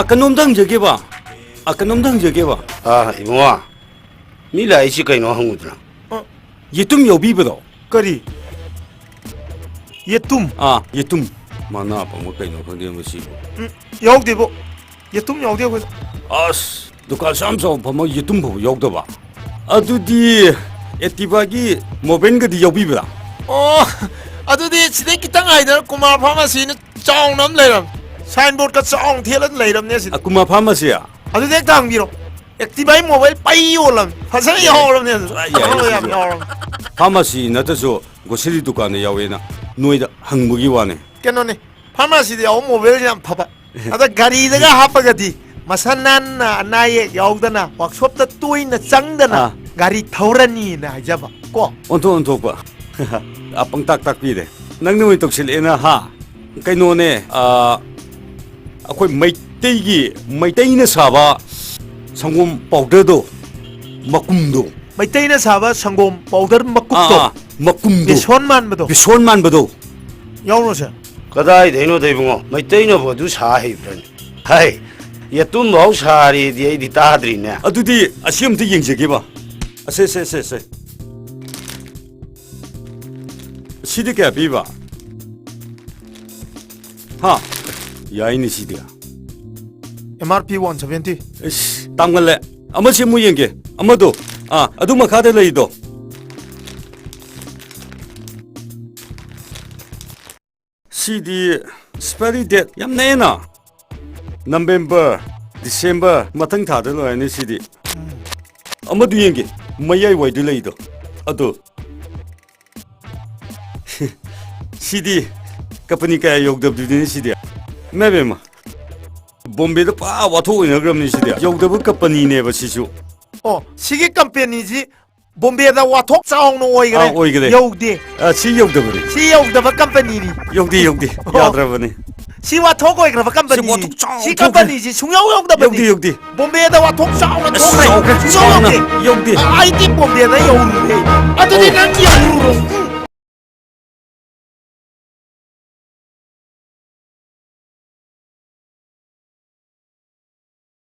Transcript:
그놈당 저기 봐. 그놈당 저기 봐. 이봉아, 미라 이씨 가이노 한국이라. 예tum여비보다. Kari Yetum 예tum. 만나 뭐 그이노 근데 뭐지? Yaugde bo Yetum yaugde ko 아스, 누가 삼성 보면 예tum 보고 여기도 봐. 아두디 에티바기 모벤가디 여비보다. Adudi sidai kitang aidar Kumar Pharmacy na chong nam leiram signboard ka chong thelan leiram ne sid 아쿠마 파마시야. adu dek tang biro activate mobile pai yolam phasa yoram ne yam yoram 파마시 나타서 고시리 두칸에 야외나 노이다 항목이 와네. keno ne pharmacy de yaw mobile yam phaba ada gari daga hapagadi masanan na anaye yaudana workshop ta tuina changdana gari thaurani na jaba ko 온토 봐. 아빵 딱딱 비대. 낭능의 독실에나 하. 그노네 아코이 마이테이나 사바 상곰 파우더도 마쿰도 maitei na saba sangom powder makupto 마쿰도 bishon man bado yawro sa 가다이 대노 대봉어, 마이테이노 보두 사해 브랜. 하이, 예tum 뭐 사리 디에 디타드리네. 아두디 아시엄도 영적해 봐. 세세세세. 시드게 비바. 하. 야이니 시드야. MRP 170 에이씨, 땅걸래. 아마치 무영게. 아마도 아두마 카데레이도. CD 스페리 데트 얌내나. November, December 마탕 타들 로이니 CD. 아마도 영게. 마야이 와이드 레이도. 아도 CD kapani yogdab dudini CD mebema bombe da pa wato ina gramni CD yogdab kapani ne ba sisu sige company ji Bombay da wathok chaung no oigre yogde si yogdab ri si yogda company ni yogdi yadra bani si wathok oigre company si company ji sungyaw yogda bani yogdi Bombay da wathok chaung na yogdi yogdi I think Bombay da yogde adudi nan ki yogro